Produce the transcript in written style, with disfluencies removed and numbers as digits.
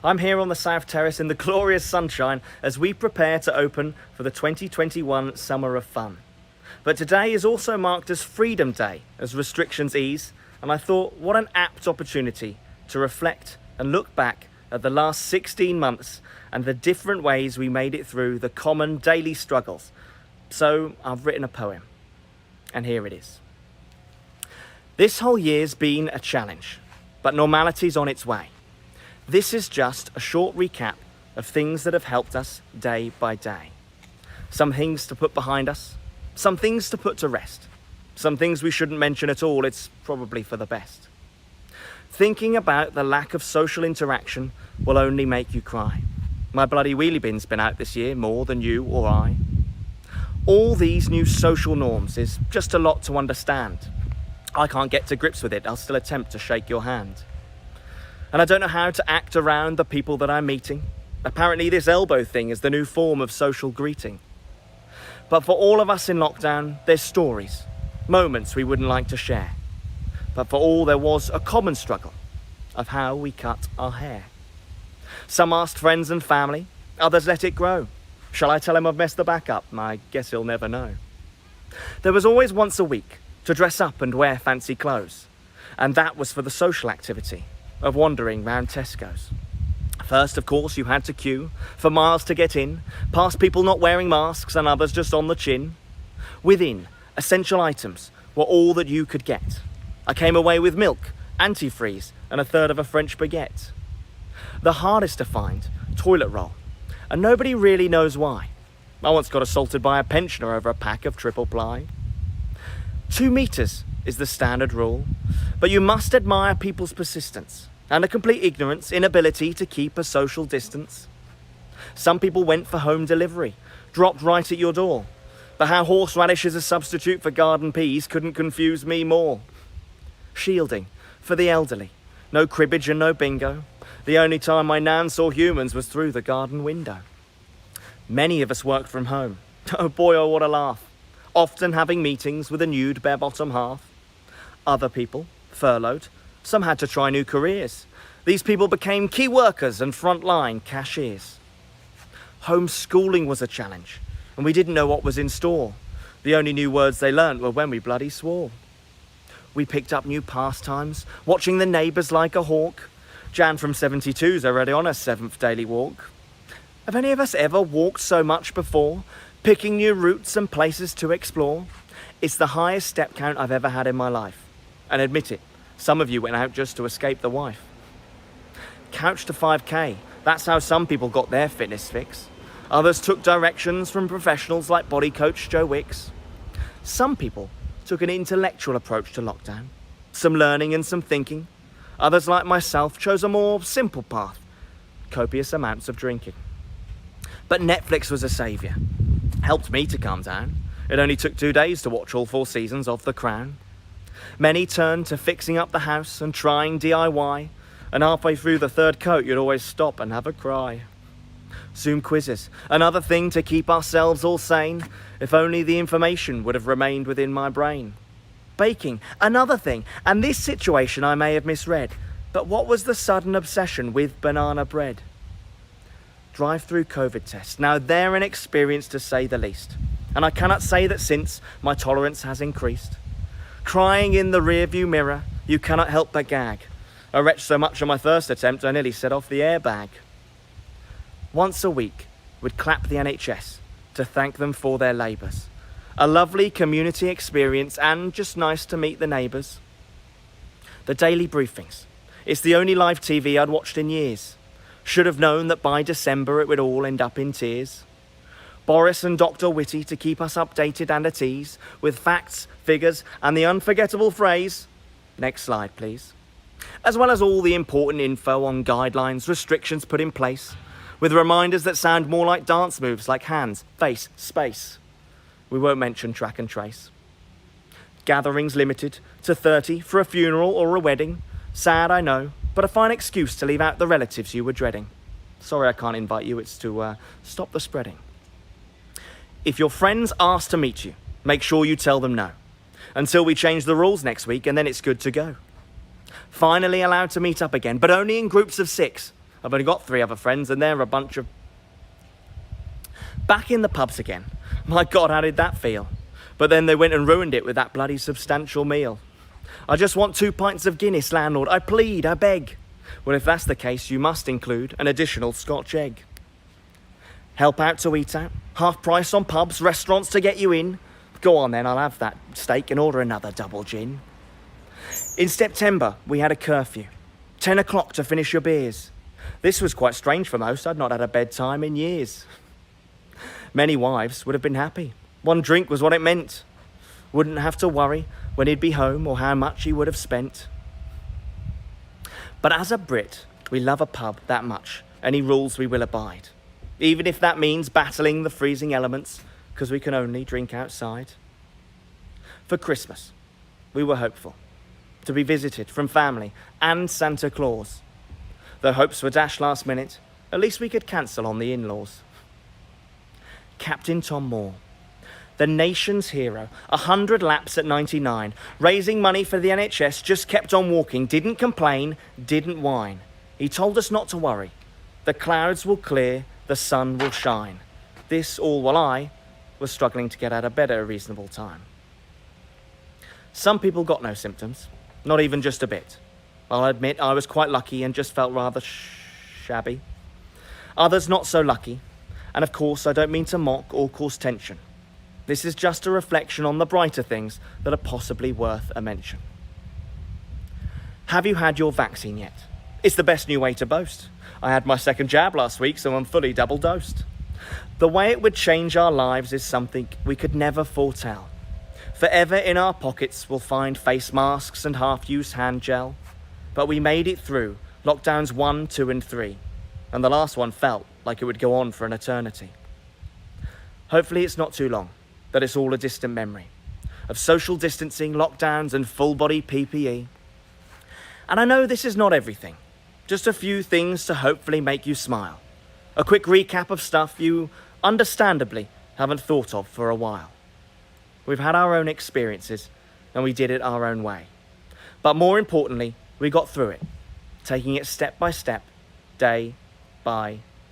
I'm here on the South Terrace in the glorious sunshine as we prepare to open for the 2021 Summer of Fun. But today is also marked as Freedom Day as restrictions ease, and I thought what an apt opportunity to reflect and look back at the last 16 months and the different ways we made it through the common daily struggles. So I've written a poem, and here it is. This whole year's been a challenge, but normality's on its way. This is just a short recap of things that have helped us day by day. Some things to put behind us, some things to put to rest, some things we shouldn't mention at all, it's probably for the best. Thinking about the lack of social interaction will only make you cry. My bloody wheelie bin's been out this year more than you or I. All these new social norms is just a lot to understand. I can't get to grips with it, I'll still attempt to shake your hand. And I don't know how to act around the people that I'm meeting. Apparently this elbow thing is the new form of social greeting. But for all of us in lockdown, there's stories, moments we wouldn't like to share. But for all, there was a common struggle of how we cut our hair. Some asked friends and family, others let it grow. Shall I tell him I've messed the back up? I guess he'll never know. There was always once a week to dress up and wear fancy clothes. And that was for the social activity of wandering round Tesco's. First, of course, you had to queue for miles to get in, past people not wearing masks and others just on the chin. Within, essential items were all that you could get. I came away with milk, antifreeze, and a third of a French baguette. The hardest to find, toilet roll, and nobody really knows why. I once got assaulted by a pensioner over a pack of triple ply. 2 meters is the standard rule, but you must admire people's persistence and a complete ignorance, inability to keep a social distance. Some people went for home delivery, dropped right at your door. But how horseradish is a substitute for garden peas couldn't confuse me more. Shielding for the elderly, no cribbage and no bingo. The only time my nan saw humans was through the garden window. Many of us worked from home. Oh boy, oh what a laugh. Often having meetings with a nude bare bottom half. Other people, furloughed, some had to try new careers. These people became key workers and frontline cashiers. Homeschooling was a challenge, and we didn't know what was in store. The only new words they learnt were when we bloody swore. We picked up new pastimes, watching the neighbours like a hawk. Jan from 72's already on her 7th daily walk. Have any of us ever walked so much before, picking new routes and places to explore? It's the highest step count I've ever had in my life. And admit it, some of you went out just to escape the wife. Couch to 5K, that's how some people got their fitness fix. Others took directions from professionals like body coach Joe Wicks. Some people took an intellectual approach to lockdown, some learning and some thinking. Others, like myself, chose a more simple path, copious amounts of drinking. But Netflix was a saviour, helped me to calm down. It only took 2 days to watch all 4 seasons of The Crown. Many turned to fixing up the house and trying DIY, and halfway through the 3rd coat you'd always stop and have a cry. Zoom quizzes, another thing to keep ourselves all sane. If only the information would have remained within my brain. Baking, another thing, and this situation I may have misread, but what was the sudden obsession with banana bread? Drive-through COVID tests, now they're an experience to say the least, and I cannot say that since my tolerance has increased. Crying in the rearview mirror, you cannot help but gag. I retched so much on my first attempt I nearly set off the airbag. Once a week, we'd clap the NHS to thank them for their labours. A lovely community experience and just nice to meet the neighbours. The daily briefings. It's the only live TV I'd watched in years. Should have known that by December it would all end up in tears. Boris and Dr. Whitty to keep us updated and at ease with facts, figures and the unforgettable phrase, next slide please. As well as all the important info on guidelines, restrictions put in place, with reminders that sound more like dance moves like hands, face, space. We won't mention track and trace. Gatherings limited to 30 for a funeral or a wedding. Sad, I know, but a fine excuse to leave out the relatives you were dreading. Sorry I can't invite you, it's to stop the spreading. If your friends ask to meet you, make sure you tell them no. Until we change the rules next week and then it's good to go. Finally allowed to meet up again, but only in groups of 6. I've only got 3 other friends and they're a bunch of... Back in the pubs again. My God, how did that feel? But then they went and ruined it with that bloody substantial meal. I just want 2 pints of Guinness, landlord. I plead, I beg. Well, if that's the case, you must include an additional Scotch egg. Help out to eat out. Half price on pubs, restaurants to get you in. Go on then, I'll have that steak and order another double gin. In September, we had a curfew. 10 o'clock to finish your beers. This was quite strange for most. I'd not had a bedtime in years. Many wives would have been happy. 1 drink was what it meant. Wouldn't have to worry when he'd be home or how much he would have spent. But as a Brit, we love a pub that much. Any rules we will abide. Even if that means battling the freezing elements because we can only drink outside. For Christmas, we were hopeful to be visited from family and Santa Claus. Though hopes were dashed last minute, at least we could cancel on the in-laws. Captain Tom Moore, the nation's hero, 100 laps at 99, raising money for the NHS, just kept on walking, didn't complain, didn't whine. He told us not to worry. The clouds will clear, the sun will shine. This all while I was struggling to get out of bed at a reasonable time. Some people got no symptoms, not even just a bit. I'll admit I was quite lucky and just felt rather shabby. Others not so lucky, and of course I don't mean to mock or cause tension. This is just a reflection on the brighter things that are possibly worth a mention. Have you had your vaccine yet? It's the best new way to boast. I had my 2nd jab last week, so I'm fully double dosed. The way it would change our lives is something we could never foretell. Forever in our pockets we'll find face masks and half-used hand gel. But we made it through lockdowns 1, 2 and 3. And the last one felt like it would go on for an eternity. Hopefully it's not too long, that it's all a distant memory of social distancing, lockdowns and full-body PPE. And I know this is not everything. Just a few things to hopefully make you smile. A quick recap of stuff you, understandably, haven't thought of for a while. We've had our own experiences, and we did it our own way. But more importantly, we got through it, taking it step by step, day by